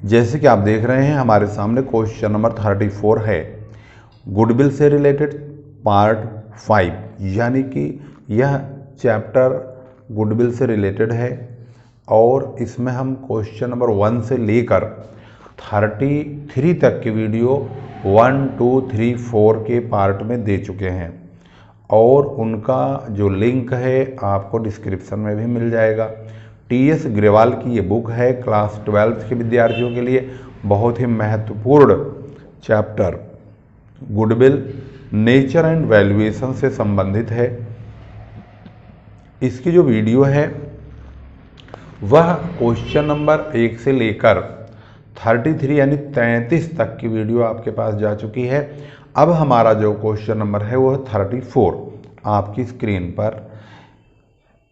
जैसे कि आप देख रहे हैं हमारे सामने क्वेश्चन नंबर 34 है, गुडविल से रिलेटेड पार्ट 5, यानी कि यह चैप्टर गुडविल से रिलेटेड है और इसमें हम क्वेश्चन नंबर 1 से लेकर 33 तक की वीडियो 1, 2, 3, 4 के पार्ट में दे चुके हैं और उनका जो लिंक है आपको डिस्क्रिप्शन में भी मिल जाएगा। टी.एस. ग्रेवाल की ये बुक है, क्लास 12 के विद्यार्थियों के लिए बहुत ही महत्वपूर्ण chapter goodwill nature and valuation से संबंधित है। इसकी जो वीडियो है वह क्वेश्चन नंबर 1 से लेकर 33 यानी 33 तक की वीडियो आपके पास जा चुकी है। अब हमारा जो क्वेश्चन नंबर है वह 34 आपकी स्क्रीन पर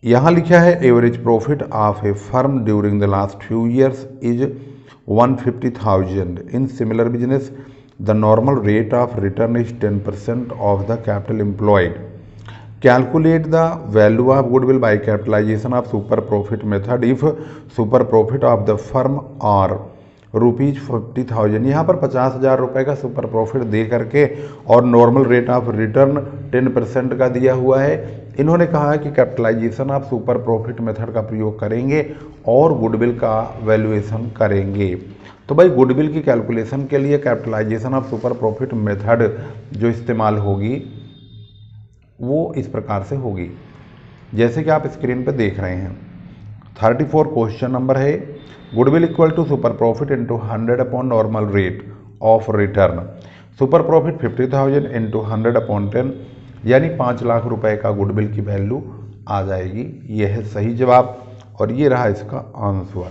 यहाँ लिखा है, average profit of a firm during the last few years is 150,000 in similar business the normal rate of return is 10% of the capital employed. Calculate the value of goodwill by capitalisation of super profit method if super profit of the firm और ₹50,000। यहाँ पर 50,000 रुपये का super profit दे करके और normal rate of return 10% का दिया हुआ है। इन्होंने कहा है कि capitalisation of super profit method का प्रयोग करेंगे और गुडविल का वैल्यूएशन करेंगे। तो भाई गुडविल की कैलकुलेशन के लिए capitalisation of super profit method जो इस्तेमाल होगी वो इस प्रकार से होगी, जैसे कि आप स्क्रीन पर देख रहे हैं। 34 क्वेश्चन नंबर है, goodwill equal to super profit into 100 upon normal rate of return. Super profit 50,000 into 100 upon 10 यानी 5 लाख रुपए का गुडविल की वैल्यू आ जाएगी। यह है सही जवाब और ये रहा इसका आंसर।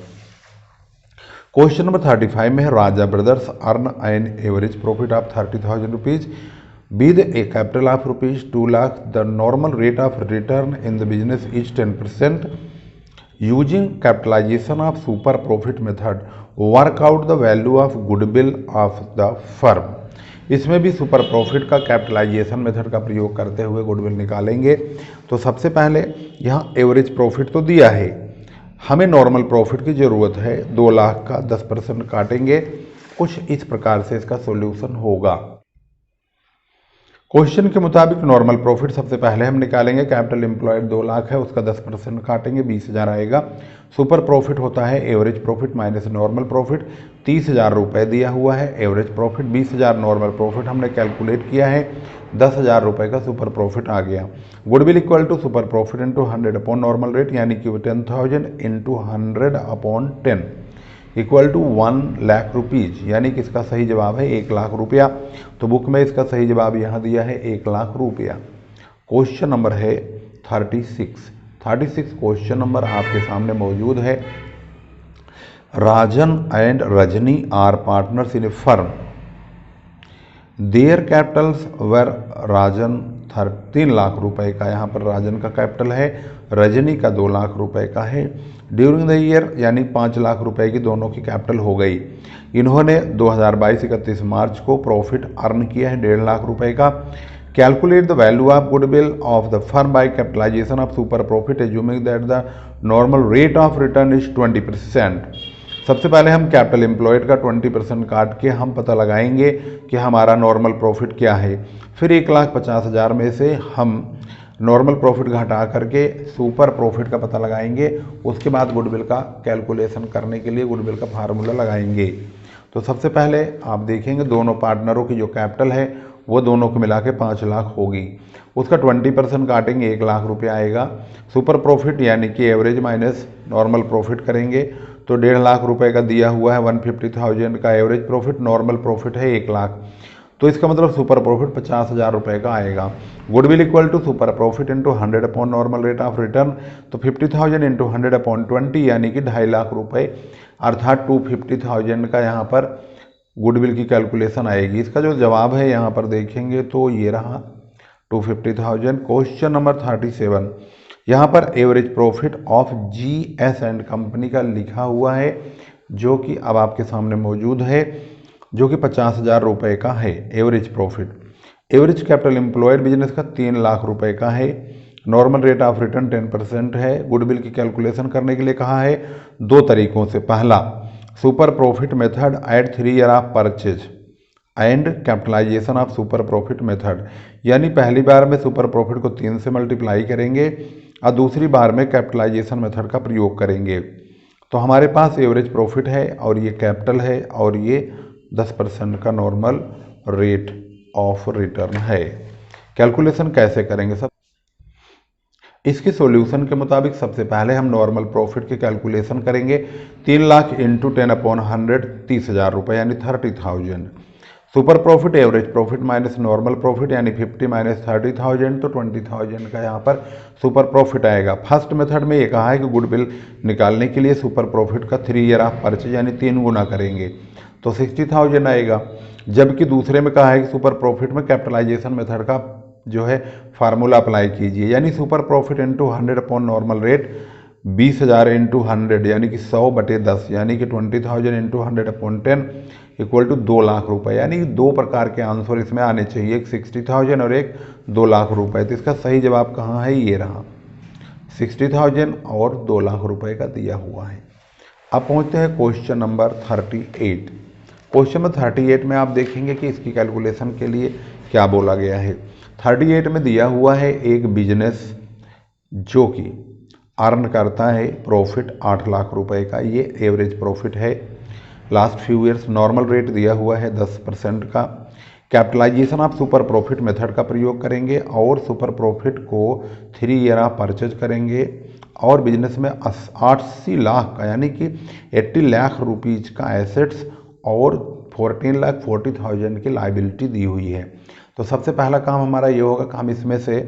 क्वेश्चन नंबर 35 में है, Raja brothers earn an average profit of 30,000 rupees with a capital of ₹2 lakh. The normal rate of return in the business is 10%। Using capitalisation of super profit method work out the value of goodwill of the firm. इसमें भी super profit का capitalisation method का प्रयोग करते हुए goodwill निकालेंगे। तो सबसे पहले यहाँ एवरेज प्रॉफिट तो दिया है, हमें नॉर्मल प्रॉफिट की ज़रूरत है। 2 लाख का 10% काटेंगे, कुछ इस प्रकार से इसका सॉल्यूशन होगा। क्वेश्चन के मुताबिक नॉर्मल प्रॉफिट सबसे पहले हम निकालेंगे। कैपिटल एम्प्लॉयड 2 लाख है, उसका 10% काटेंगे, 20,000 आएगा। सुपर प्रॉफिट होता है average profit minus normal profit. 30,000 रुपये दिया हुआ है एवरेज प्रॉफिट, 20,000 नॉर्मल प्रॉफिट हमने कैलकुलेट किया है, 10,000 रुपये का सुपर प्रॉफिट आ गया। Goodwill equal to super profit into 100 upon normal rate यानी कि 10,000 into 100 upon 10 equal to 1 lakh rupees, यानी कि इसका सही जवाब है 1 लाख रुपया। तो बुक में इसका सही जवाब यहाँ दिया है 1 लाख रुपया। क्वेश्चन नंबर है 36 क्वेश्चन नंबर आपके सामने मौजूद है। Rajan and Rajni are partners in a firm. Their capitals were Rajan 3 lakh रुपए का, यहाँ पर राजन का कैपिटल है, रजनी का 2 लाख रुपए का है। ड्यूरिंग द ईयर यानी 5 लाख रुपए की दोनों की कैपिटल हो गई। इन्होंने 2022 31 मार्च को प्रॉफिट अर्न किया है 1.5 लाख रुपए का। Calculate the value of goodwill of the firm by capitalisation of super profit assuming that the normal rate of return is 20%। सबसे पहले हम कैपिटल एम्प्लॉयड का 20% काट के हम पता लगाएंगे कि हमारा नॉर्मल प्रॉफिट क्या है। फिर 1,50,000 में से हम नॉर्मल प्रॉफिट घटा करके सुपर प्रॉफिट का पता लगाएंगे। उसके बाद गुडविल का कैलकुलेशन करने के लिए गुडविल का फार्मूला लगाएंगे। तो सबसे पहले आप देखेंगे दोनों पार्टनरों की जो कैपिटल है वो दोनों को मिला के 5 लाख होगी। उसका 20% काटेंगे, 1 लाख रुपया आएगा। सुपर प्रॉफिट यानी कि एवरेज माइनस नॉर्मल प्रॉफिट करेंगे तो 1.5 लाख रुपए का दिया हुआ है। 150,000 का एवरेज प्रॉफिट, नॉर्मल प्रॉफिट है 1 लाख, तो इसका मतलब सुपर प्रॉफिट 50,000 रुपये का आएगा। Goodwill equal to super profit into 100 upon normal rate of return, तो 50,000 इंटू 100 अपॉन 20 यानी कि 2.5 लाख रुपये, अर्थात 250,000 का यहाँ पर गुडविल की कैलकुलेशन आएगी। इसका जो जवाब है यहाँ पर देखेंगे तो ये रहा 250,000। क्वेश्चन नंबर 37, यहाँ पर average profit of GS and company का लिखा हुआ है जो कि अब आपके सामने मौजूद है, जो कि 50,000 रुपये का है average profit. Average capital employed business का 3 लाख रुपए का है। नॉर्मल रेट ऑफ रिटर्न 10% है। गुडविल की कैलकुलेशन करने के लिए कहा है 2 तरीकों से। पहला, super profit method at 3 year of purchase and capitalisation of super profit method, यानी पहली बार में सुपर प्रॉफिट को 3 से मल्टीप्लाई करेंगे और दूसरी बार में कैपिटलाइजेशन मेथड का प्रयोग करेंगे। तो हमारे पास एवरेज प्रॉफिट है और ये कैपिटल है और ये 10% का नॉर्मल रेट ऑफ रिटर्न है। कैलकुलेशन कैसे करेंगे सब इसके सॉल्यूशन के मुताबिक सबसे पहले हम नॉर्मल प्रॉफिट की कैलकुलेशन करेंगे। 3 लाख इंटू 10/100 30,000 रुपये यानी 30,000। Super profit average profit minus normal profit यानी 50 माइनस 30,000 तो 20,000 का यहाँ पर सुपर प्रॉफिट आएगा। फर्स्ट मेथड में ये कहा है कि गुडविल निकालने के लिए सुपर प्रॉफिट का 3 ईयर ऑफ परचेज यानी 3 गुना करेंगे तो 60,000 आएगा। जबकि दूसरे में कहा है कि सुपर प्रॉफिट में कैपिटलाइजेशन मेथड का जो है फार्मूला अप्लाई कीजिए, यानी super profit into 100 upon normal rate 20,000 into 100 यानी कि 100/10 यानी कि 20,000 into 100 upon 10 equal to 2 lakh रुपए। यानी 2 प्रकार के आंसर इसमें आने चाहिए, एक 60,000 और एक 2 लाख रुपए। तो इसका सही जवाब कहाँ है, ये रहा 60,000 और 2 लाख रुपए का दिया हुआ है। अब पहुँचते हैं क्वेश्चन नंबर 38। क्वेश्चन नंबर 38 में आप देखेंगे कि इसकी कैलकुलेशन के लिए क्या बोला गया है। 38 में दिया हुआ है एक बिजनेस जो कि अर्न करता है प्रॉफिट 8 लाख रुपए का, ये एवरेज प्रॉफिट है last few years. Normal rate दिया हुआ है 10% का। Capitalisation of super profit method का प्रयोग करेंगे और सुपर प्रॉफिट को 3 ईयर ऑफ परचेज करेंगे और बिजनेस में 80 लाख का यानी कि 80 लाख रुपीज का एसेट्स और 14,40,000 की लाइबिलिटी दी हुई है। तो सबसे पहला काम हमारा ये होगा कि हम इसमें से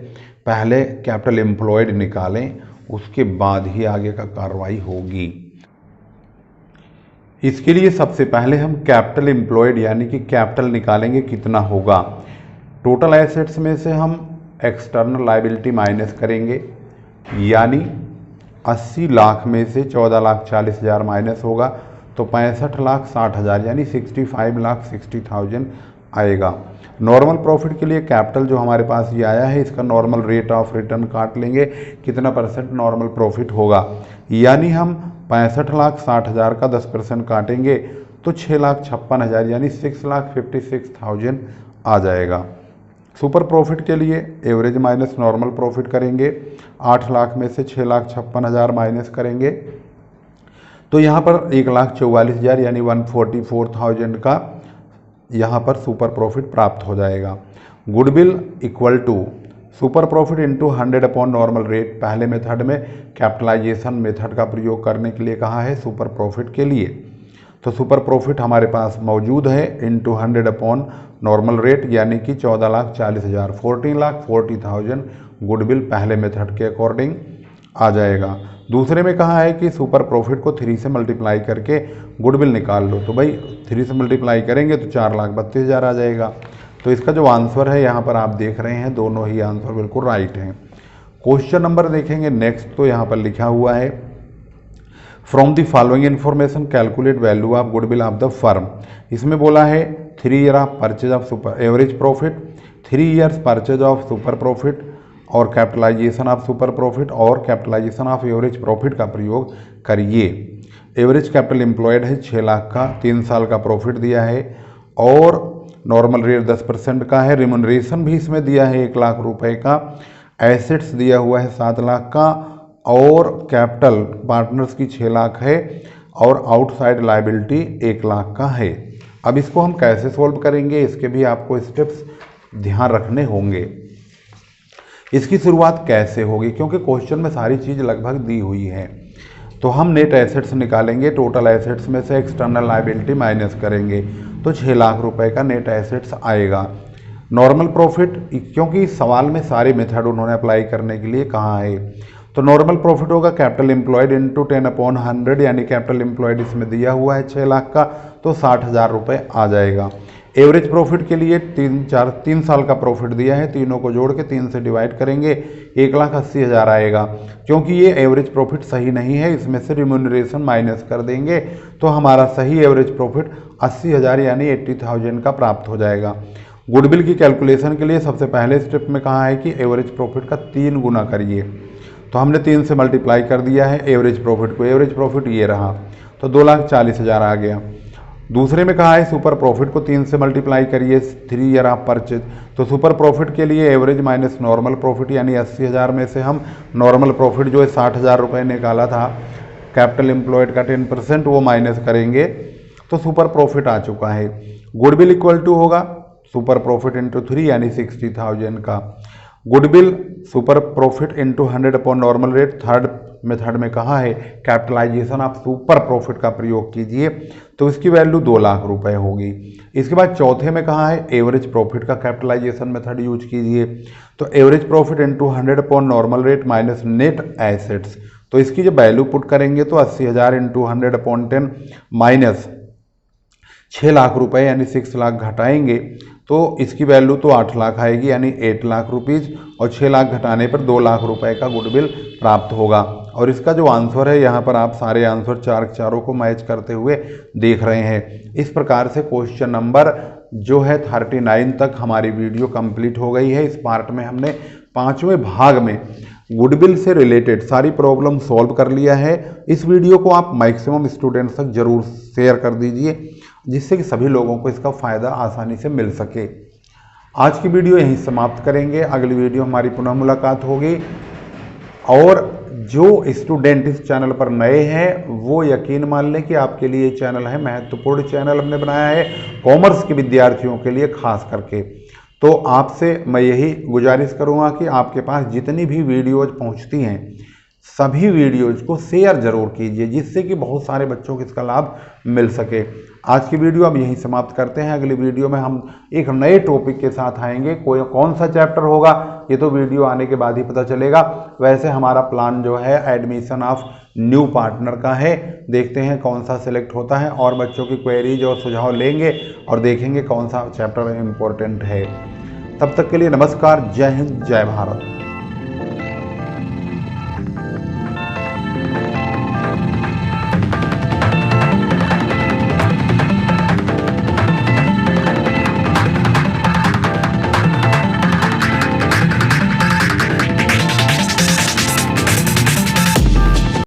पहले कैपिटल एम्प्लॉयड निकालें, उसके बाद ही आगे का कार्रवाई होगी। इसके लिए सबसे पहले हम कैपिटल एम्प्लॉयड यानी कि कैपिटल निकालेंगे कितना होगा। टोटल एसेट्स में से हम एक्सटर्नल लाइबिलिटी माइनस करेंगे यानी 80 लाख में से 14,40,000 माइनस होगा तो 65,60,000 यानी 65,60,000 आएगा। नॉर्मल प्रॉफिट के लिए कैपिटल जो हमारे पास ये आया है इसका नॉर्मल रेट ऑफ रिटर्न काट लेंगे, कितना परसेंट नॉर्मल प्रॉफिट होगा, यानी हम 65,60,000 का 10% काटेंगे तो 6,56,000 यानी 6,56,000 आ जाएगा। सुपर प्रॉफिट के लिए एवरेज माइनस नॉर्मल प्रॉफिट करेंगे, 8 लाख में से 6,56,000 माइनस करेंगे तो यहाँ पर 1,44,000 यानी 144,000 का यहाँ पर सुपर प्रॉफिट प्राप्त हो जाएगा। Goodwill equal to super profit into 100 upon normal rate, पहले मेथड में कैपिटलाइजेशन मेथड का प्रयोग करने के लिए कहा है सुपर प्रॉफिट के लिए, तो सुपर प्रॉफिट हमारे पास मौजूद है इंटू 100 अपॉन नॉर्मल रेट यानी कि 14,40,000 14,40,000 गुडविल पहले मेथड के अकॉर्डिंग आ जाएगा। दूसरे में कहा है कि सुपर प्रॉफिट को 3 से मल्टीप्लाई करके गुडविल निकाल लो, तो भाई 3 से मल्टीप्लाई करेंगे तो 4,32,000 आ जाएगा। तो इसका जो आंसर है यहाँ पर आप देख रहे हैं दोनों ही आंसर बिल्कुल राइट हैं। क्वेश्चन नंबर देखेंगे नेक्स्ट, तो यहाँ पर लिखा हुआ है from the following information calculate value of goodwill of the firm. इसमें बोला है 3 year of purchase of super average profit, 3 years purchase of super profit और कैपिटलाइजेशन ऑफ सुपर प्रॉफिट और कैपिटलाइजेशन ऑफ एवरेज प्रॉफिट का प्रयोग करिए। Average capital employed है 6 लाख का, 3 साल का प्रॉफिट दिया है और नॉर्मल रेट 10% का है। रिम्यूनरेशन भी इसमें दिया है 1 लाख रुपए का, एसेट्स दिया हुआ है 7 लाख का और कैपिटल पार्टनर्स की 6 लाख है और आउटसाइड लायबिलिटी 1 लाख का है। अब इसको हम कैसे सोल्व करेंगे इसके भी आपको स्टेप्स ध्यान रखने होंगे। इसकी शुरुआत कैसे होगी, क्योंकि क्वेश्चन में सारी चीज़ लगभग दी हुई है। तो हम नेट एसेट्स निकालेंगे, टोटल एसेट्स में से एक्सटर्नल लायबिलिटी माइनस करेंगे तो 6 लाख रुपए का नेट एसेट्स आएगा। नॉर्मल प्रॉफिट, क्योंकि इस सवाल में सारे मेथड उन्होंने अप्लाई करने के लिए कहा है, तो नॉर्मल प्रॉफिट होगा कैपिटल एम्प्लॉयड इंटू 10/100 यानी कैपिटल एम्प्लॉयड इसमें दिया हुआ है 6 लाख का तो 60,000 रुपये आ जाएगा। एवरेज प्रॉफिट के लिए 3 साल का प्रॉफिट दिया है, तीनों को जोड़ के 3 से डिवाइड करेंगे 1,80,000 आएगा। क्योंकि ये एवरेज प्रॉफिट सही नहीं है, इसमें से रिम्यूनरेशन माइनस कर देंगे तो हमारा सही एवरेज प्रॉफिट 80,000 यानी 80,000 का प्राप्त हो जाएगा। गुडविल की कैलकुलेशन के लिए सबसे पहले स्टेप में कहा है कि एवरेज प्रॉफिट का 3 गुना करिए, तो हमने 3 से मल्टीप्लाई कर दिया है एवरेज प्रॉफिट को, एवरेज प्रॉफिट ये रहा तो 2,40,000 आ गया। दूसरे में कहा है सुपर प्रॉफिट को 3 से मल्टीप्लाई करिए 3 ईयर ऑफ परचेज। तो सुपर प्रॉफिट के लिए एवरेज माइनस नॉर्मल प्रॉफिट, यानी 80,000 में से हम नॉर्मल प्रॉफिट जो है 60,000 रुपये निकाला था, कैपिटल एम्प्लॉयड का 10% वो माइनस करेंगे तो सुपर प्रॉफिट आ चुका है। गुडविल इक्वल टू होगा सुपर प्रॉफिट इंटू 3 यानी 60,000 का। Goodwill super profit into 100 upon normal rate. Third method में कहा है कैपिटलाइजेशन ऑफ सुपर प्रॉफिट का प्रयोग कीजिए, तो इसकी वैल्यू 2 लाख रुपए होगी। इसके बाद चौथे में कहा है एवरेज प्रॉफिट का कैपिटलाइजेशन मेथड यूज कीजिए, तो average profit into 100 upon normal rate minus net assets. तो इसकी जब वैल्यू पुट करेंगे तो 80,000 इंटू 100 अपॉन 10 माइनस 6 लाख रुपए यानी 6 लाख घटाएंगे तो इसकी वैल्यू तो 8 लाख आएगी यानी 8 लाख रुपीज़, और 6 लाख घटाने पर 2 लाख रुपए का गुडविल प्राप्त होगा। और इसका जो आंसर है यहाँ पर आप सारे आंसर चारों को मैच करते हुए देख रहे हैं। इस प्रकार से क्वेश्चन नंबर जो है 39 तक हमारी वीडियो कंप्लीट हो गई है। इस पार्ट में हमने 5वें भाग में गुडविल से रिलेटेड सारी प्रॉब्लम सॉल्व कर लिया है। इस वीडियो को आप मैक्सिमम स्टूडेंट्स तक जरूर शेयर कर दीजिए, जिससे कि सभी लोगों को इसका फ़ायदा आसानी से मिल सके। आज की वीडियो यहीं समाप्त करेंगे, अगली वीडियो हमारी पुनः मुलाकात होगी। और जो स्टूडेंट इस चैनल पर नए हैं वो यकीन मान लें कि आपके लिए ये चैनल है महत्वपूर्ण चैनल हमने बनाया है कॉमर्स के विद्यार्थियों के लिए खास करके। तो आपसे मैं यही गुजारिश करूंगा कि आपके पास जितनी भी वीडियोज पहुंचती हैं सभी वीडियोज को शेयर जरूर कीजिए, जिससे कि बहुत सारे बच्चों को इसका लाभ मिल सके। आज की वीडियो अब यहीं समाप्त करते हैं। अगली वीडियो में हम एक नए टॉपिक के साथ आएंगे। कौन सा चैप्टर होगा ये तो वीडियो आने के बाद ही पता चलेगा। वैसे हमारा प्लान जो है एडमिशन ऑफ न्यू पार्टनर का है, देखते हैं कौन सा सिलेक्ट होता है, और बच्चों की क्वेरीज और सुझाव लेंगे और देखेंगे कौन सा चैप्टर इम्पोर्टेंट है। तब तक के लिए नमस्कार, जय हिंद, जय भारत।